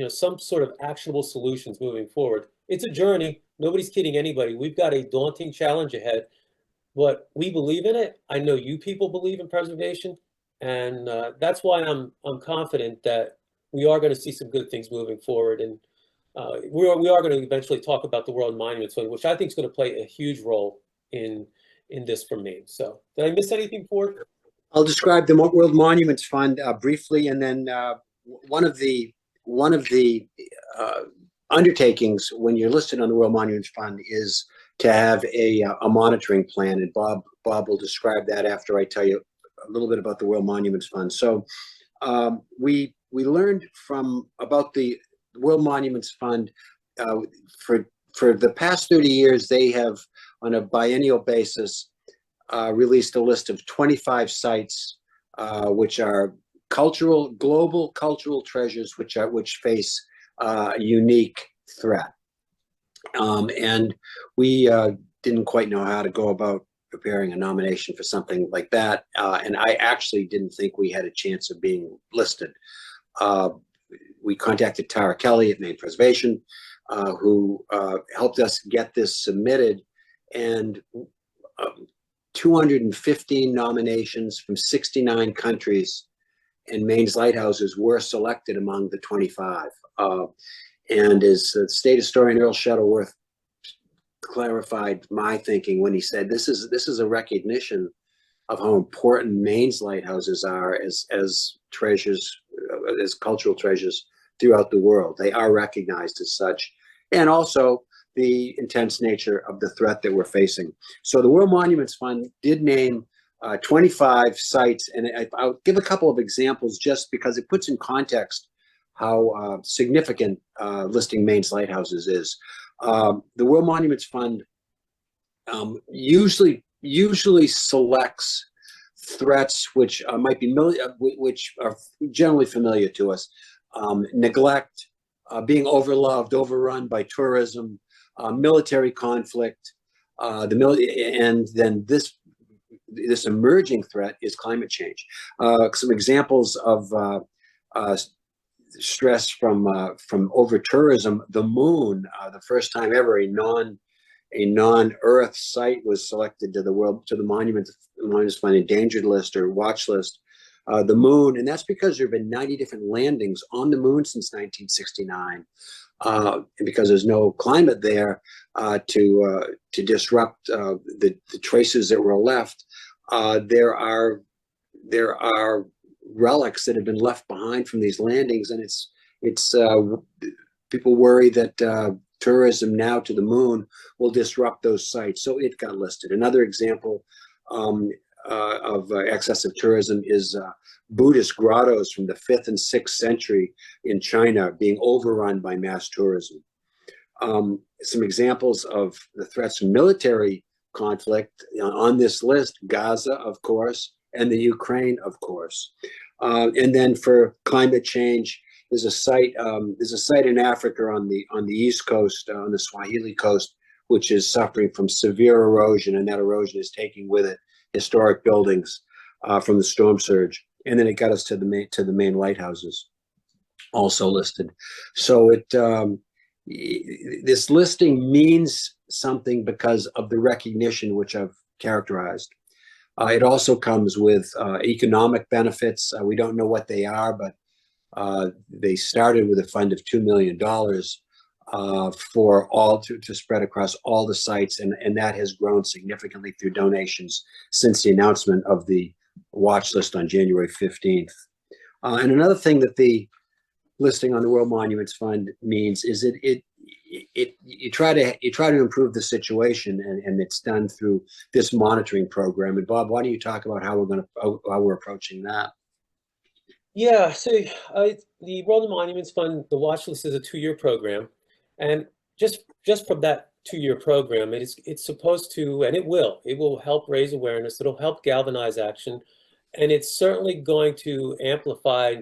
some sort of actionable solutions moving forward. It's a journey. Nobody's kidding anybody. We've got a daunting challenge ahead, but we believe in it. I know you people believe in preservation, and that's why I'm confident that we are going to see some good things moving forward. And we are going to eventually talk about the World Monuments Fund, which I think is going to play a huge role in this for Maine. So did I miss anything, Ford? I'll describe the World Monuments Fund briefly, and then one of the undertakings when you're listed on the World Monuments Fund is to have a monitoring plan, and Bob will describe that after I tell you a little bit about the World Monuments Fund. So we learned about the World Monuments Fund for the past 30 years. They have on a biennial basis, released a list of 25 sites, which are global cultural treasures, which face a unique threat. And we didn't quite know how to go about preparing a nomination for something like that. And I actually didn't think we had a chance of being listed. We contacted Tara Kelly at Maine Preservation, who helped us get this submitted, and 215 nominations from 69 countries, and Maine's lighthouses were selected among the 25. And as the state historian Earl Shuttleworth clarified my thinking when he said, this is a recognition of how important Maine's lighthouses are as treasures, as cultural treasures throughout the world. They are recognized as such, and also the intense nature of the threat that we're facing. So the World Monuments Fund did name 25 sites, and I'll give a couple of examples just because it puts in context how significant listing Maine's lighthouses is. The World Monuments Fund usually selects threats which might be which are generally familiar to us: neglect, being overloved, overrun by tourism, military conflict, and then this emerging threat is climate change. Some examples of stress from over tourism: the moon. The first time ever a non-Earth site was selected to the Monuments Fund endangered list or watch list. The moon, and that's because there have been 90 different landings on the moon since 1969. And because there's no climate there to disrupt the traces that were left, there are relics that have been left behind from these landings, and it's people worry that tourism now to the moon will disrupt those sites, so it got listed. Another example of excessive tourism is Buddhist grottos from the 5th and 6th century in China being overrun by mass tourism. Some examples of the threats from military conflict on this list: Gaza, of course, and the Ukraine, of course. And then for climate change, there's a site in Africa on the East Coast, on the Swahili coast, which is suffering from severe erosion, and that erosion is taking with it historic buildings from the storm surge. And then it got us to the main lighthouses, also listed. So this listing means something because of the recognition which I've characterized. It also comes with economic benefits. We don't know what they are, but they started with a fund of $2 million for all to spread across all the sites, and that has grown significantly through donations since the announcement of the watch list on January 15th. And another thing that the listing on the World Monuments Fund means is you try to improve the situation, and it's done through this monitoring program. And Bob, why don't you talk about how we're approaching that? Yeah, so the World Monuments Fund, the watch list is a 2-year program, and just from that 2-year program, it's supposed to, and it will help raise awareness. It'll help galvanize action, and it's certainly going to amplify,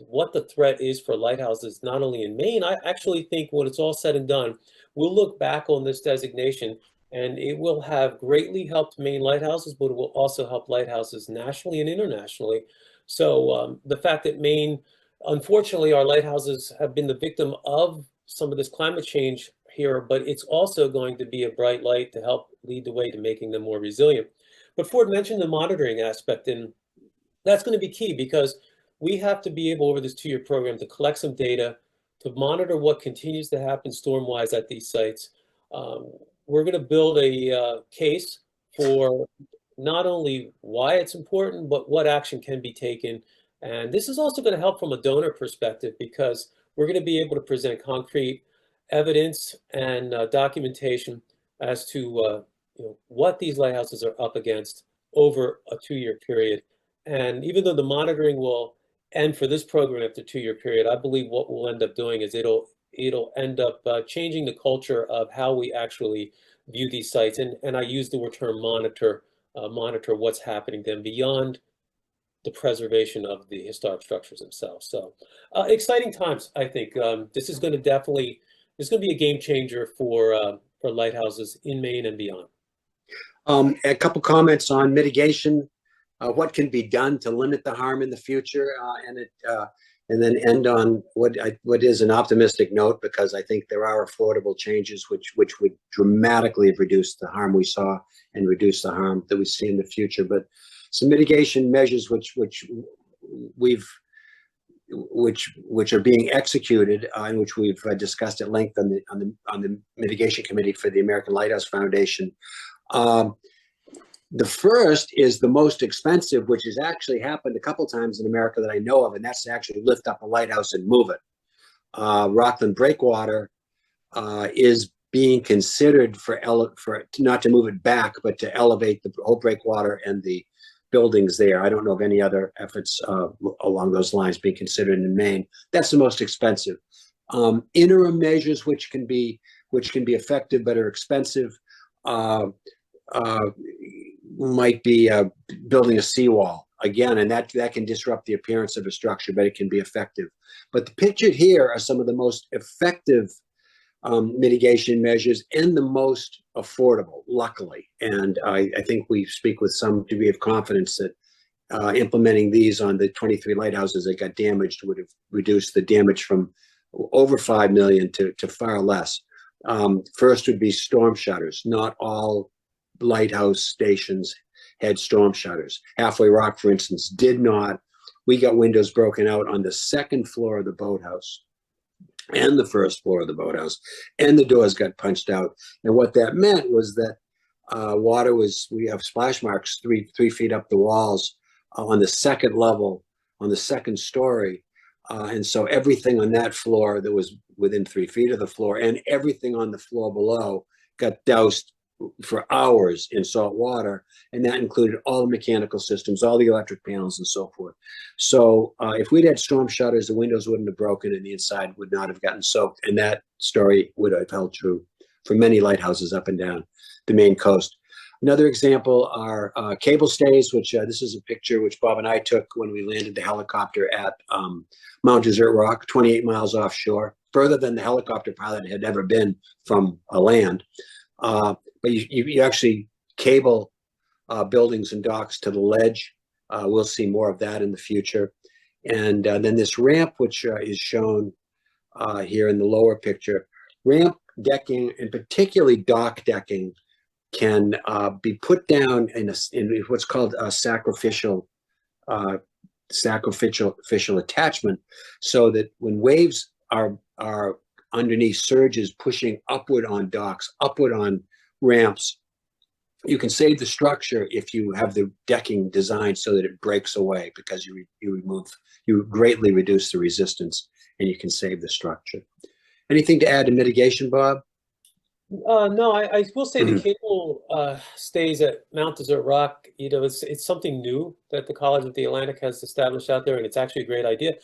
what the threat is for lighthouses, not only in Maine. I actually think when it's all said and done, we'll look back on this designation, and it will have greatly helped Maine lighthouses, but it will also help lighthouses nationally and internationally. So the fact that Maine, unfortunately, our lighthouses have been the victim of some of this climate change here, but it's also going to be a bright light to help lead the way to making them more resilient. But Ford mentioned the monitoring aspect, and that's going to be key because we have to be able over this 2-year program to collect some data, to monitor what continues to happen storm-wise at these sites. We're going to build a case for not only why it's important, but what action can be taken. And this is also going to help from a donor perspective because we're going to be able to present concrete evidence and documentation as to what these lighthouses are up against over a 2-year period. And even though the monitoring will end for this program after a 2-year period, I believe what we'll end up doing is it'll end up changing the culture of how we actually view these sites, and I use the term monitor, monitor what's happening then beyond the preservation of the historic structures themselves. So exciting times, I think. This is going to definitely, it's going to be a game changer for lighthouses in Maine and beyond. A couple comments on mitigation, what can be done to limit the harm in the future, and then end on what is an optimistic note, because I think there are affordable changes which would dramatically have reduced the harm we saw and reduce the harm that we see in the future. But some mitigation measures which are being executed, and which we've discussed at length on the mitigation committee for the American Lighthouse Foundation. The first is the most expensive, which has actually happened a couple times in America that I know of, and that's to actually lift up a lighthouse and move it. Rockland Breakwater is being considered for not to move it back, but to elevate the whole breakwater and the buildings there. I don't know of any other efforts along those lines being considered in Maine. That's the most expensive. Interim measures which can be effective but are expensive might be building a seawall again, and that can disrupt the appearance of a structure, but it can be effective. But the pictured here are some of the most effective mitigation measures and the most affordable, luckily. And I think we speak with some degree of confidence that implementing these on the 23 lighthouses that got damaged would have reduced the damage from over 5 million to far less. First would be storm shutters. Not all lighthouse stations had storm shutters. Halfway Rock, for instance, did not. We got windows broken out on the second floor of the boathouse and the first floor of the boathouse, and the doors got punched out. And what that meant was that water was, we have splash marks three feet up the walls on the second level, on the second story. And so everything on that floor that was within 3 feet of the floor and everything on the floor below got doused for hours in salt water, and that included all the mechanical systems, all the electric panels, and so forth. So if we'd had storm shutters, the windows wouldn't have broken and the inside would not have gotten soaked, and that story would have held true for many lighthouses up and down the Maine coast. Another example are cable stays, which this is a picture which Bob and I took when we landed the helicopter at Mount Desert Rock, 28 miles offshore, further than the helicopter pilot had ever been from a land. But you actually cable buildings and docks to the ledge. We'll see more of that in the future. And then this ramp, which is shown here in the lower picture, ramp decking, and particularly dock decking, can be put down in what's called a sacrificial attachment, so that when waves are underneath surges pushing upward on docks, upward on ramps, you can save the structure if you have the decking designed so that it breaks away, because you greatly reduce the resistance and you can save the structure. Anything to add to mitigation, Bob? No, I will say the cable stays at Mount Desert Rock, it's something new that the College of the Atlantic has established out there, and it's actually a great idea.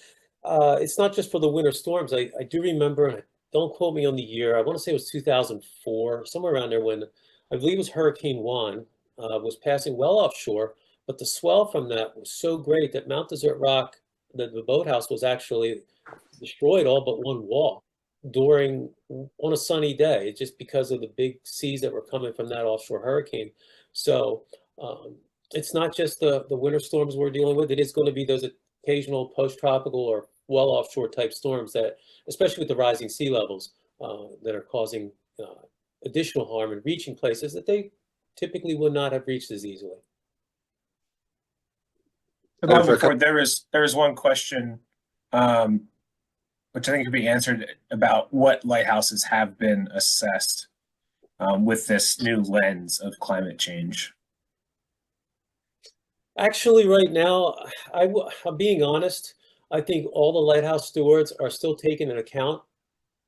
It's not just for the winter storms. I do remember, and don't quote me on the year, I want to say it was 2004, somewhere around there, when I believe it was Hurricane Juan was passing well offshore, but the swell from that was so great that Mount Desert Rock, the boathouse, was actually destroyed all but one wall on a sunny day, just because of the big seas that were coming from that offshore hurricane. So it's not just the winter storms we're dealing with. It is going to be those occasional post-tropical or well offshore type storms that, especially with the rising sea levels, that are causing additional harm and reaching places that they typically would not have reached as easily. There is one question, which I think could be answered, about what lighthouses have been assessed with this new lens of climate change. Actually, right now, I'm being honest, I think all the lighthouse stewards are still taking an account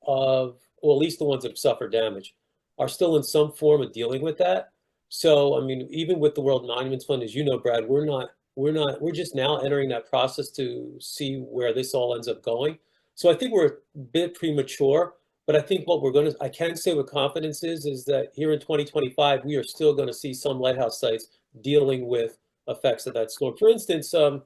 of, well, at least the ones that have suffered damage, are still in some form of dealing with that. So, I mean, even with the World Monuments Fund, as you know, Brad, we're just now entering that process to see where this all ends up going. So I think we're a bit premature, But I think what I can say with confidence is that here in 2025, we are still going to see some lighthouse sites dealing with effects of that storm. For instance, the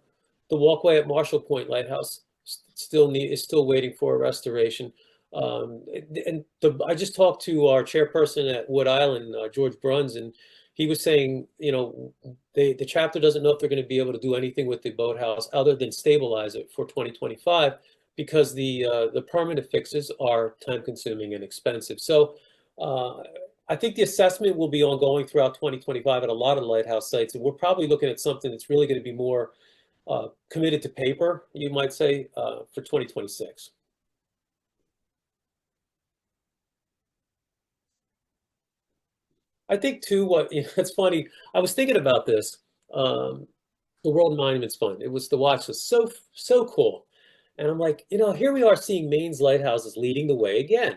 walkway at Marshall Point Lighthouse is still waiting for a restoration. I just talked to our chairperson at Wood Island, George Bruns, and he was saying, the chapter doesn't know if they're going to be able to do anything with the boathouse other than stabilize it for 2025 because the permanent fixes are time consuming and expensive. So I think the assessment will be ongoing throughout 2025 at a lot of lighthouse sites, and we're probably looking at something that's really going to be more committed to paper, you might say, for 2026. I think too, it's funny. I was thinking about this. The World Monuments Fund. It was, the watch was so cool, and I'm like, here we are seeing Maine's lighthouses leading the way again,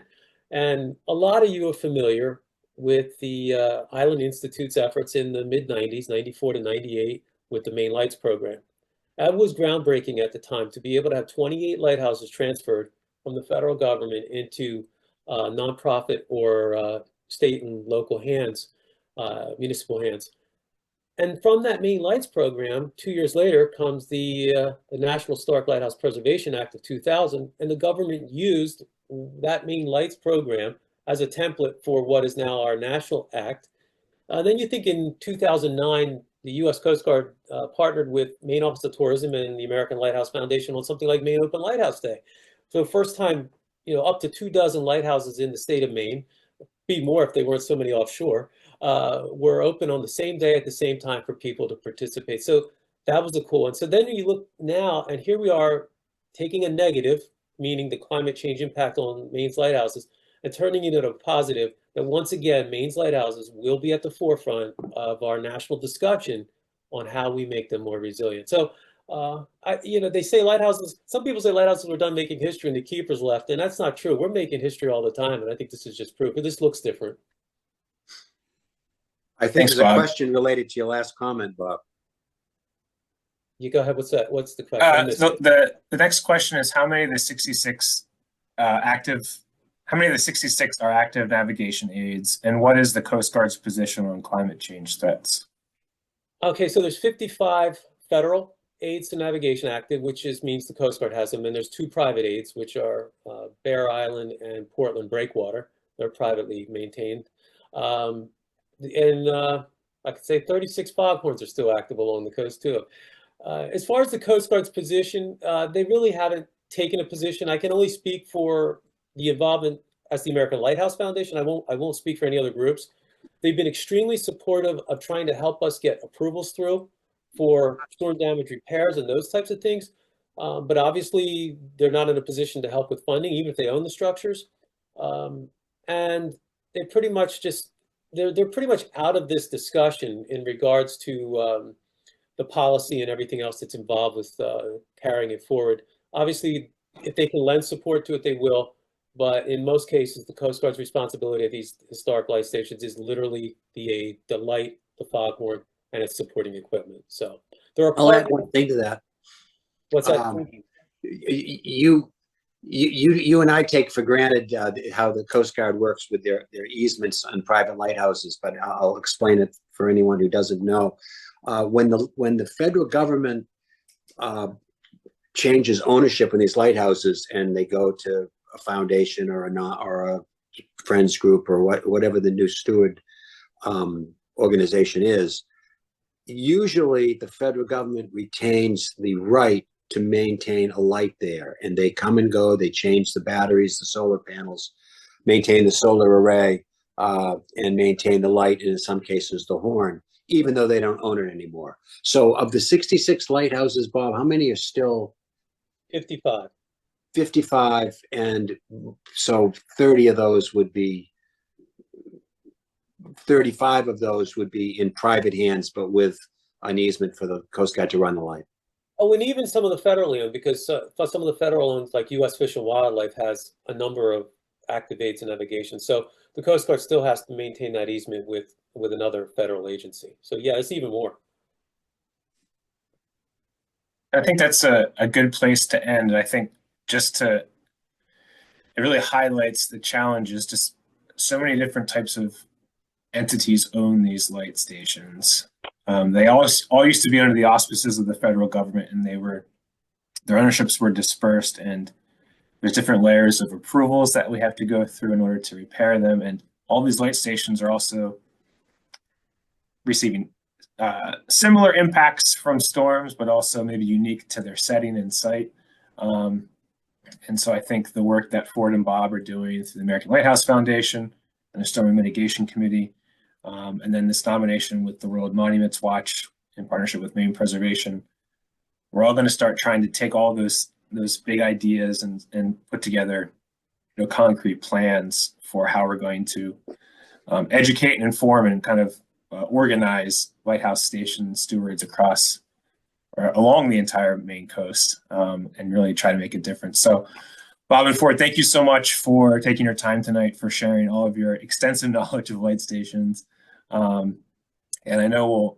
and a lot of you are familiar with the Island Institute's efforts in the mid '90s, '94 to '98, with the Maine Lights program. That was groundbreaking at the time to be able to have 28 lighthouses transferred from the federal government into nonprofit or state and local hands, municipal hands. And from that Maine Lights program, 2 years later comes the National Historic Lighthouse Preservation Act of 2000, and the government used that Maine Lights program as a template for what is now our national act. Then you think in 2009, the U.S. Coast Guard partnered with Maine Office of Tourism and the American Lighthouse Foundation on something like Maine Open Lighthouse Day. So first time, up to 24 lighthouses in the state of Maine, be more if they weren't so many offshore, were open on the same day at the same time for people to participate. So that was a cool one. So then you look now, and here we are taking a negative, meaning the climate change impact on Maine's lighthouses, and turning it into a positive, that once again, Maine's lighthouses will be at the forefront of our national discussion on how we make them more resilient. So, they say lighthouses, some people say lighthouses were done making history and the keepers left, and that's not true. We're making history all the time, and I think this is just proof, but this looks different. I think Thanks, there's a Bob. question related to your last comment, Bob. You go ahead. What's that? What's the question? So the next question is how many of the 66 are active navigation aids, and what is the Coast Guard's position on climate change threats? Okay, so there's 55 federal aids to navigation active, which means the Coast Guard has them, and there's 2 private aids, which are Bear Island and Portland Breakwater. They're privately maintained. I could say 36 foghorns are still active along the coast too. As far as the Coast Guard's position, they really haven't taken a position. I can only speak for the involvement as the American Lighthouse Foundation. I won't speak for any other groups. They've been extremely supportive of trying to help us get approvals through for storm damage repairs and those types of things. But obviously, they're not in a position to help with funding, even if they own the structures. And they pretty much they're pretty much out of this discussion in regards to the policy and everything else that's involved with carrying it forward. Obviously, if they can lend support to it, they will. But in most cases, the Coast Guard's responsibility at these historic light stations is literally the light, the foghorn, and its supporting equipment. So there are. I'll add one thing to that. What's that? You and I take for granted how the Coast Guard works with their easements on private lighthouses, but I'll explain it for anyone who doesn't know. When the federal government changes ownership in these lighthouses and they go to a foundation or a friends group or whatever the new steward organization is, usually the federal government retains the right to maintain a light there, and they come and go. They change the batteries, the solar panels, maintain the solar array, and maintain the light, and in some cases the horn, even though they don't own it anymore. So of the 66 lighthouses, Bob, how many are still? 55. 55, and so 35 of those would be in private hands, but with an easement for the Coast Guard to run the light. Oh, and even some of the federally owned, because some of the federal owned, like U.S. Fish and Wildlife, has a number of active aids and navigation. So the Coast Guard still has to maintain that easement with another federal agency. So yeah, it's even more. I think that's a good place to end. I think just to it really highlights the challenges. Just so many different types of entities own these light stations. They all used to be under the auspices of the federal government, and their ownerships were dispersed, and there's different layers of approvals that we have to go through in order to repair them. And all these light stations are also receiving similar impacts from storms, but also maybe unique to their setting and site. And so I think the work that Ford and Bob are doing through the American Lighthouse Foundation and the Storm Mitigation Committee, and then this nomination with the World Monuments Watch in partnership with Maine Preservation, we're all going to start trying to take all those big ideas and put together, concrete plans for how we're going to educate and inform and kind of organize lighthouse station stewards across or along the entire Maine coast, and really try to make a difference. So Bob and Ford, thank you so much for taking your time tonight, for sharing all of your extensive knowledge of light stations. And I know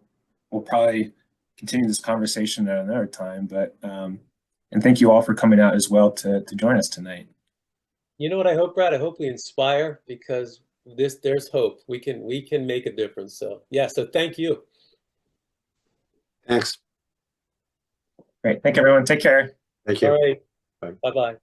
we'll probably continue this conversation at another time, but and thank you all for coming out as well to join us tonight. You know what I hope, Brad? I hope we inspire, because there's hope. We can make a difference. So yeah, so thank you. Thanks. Great. Thank you, everyone. Take care. Thank you. All right. Bye. Bye-bye.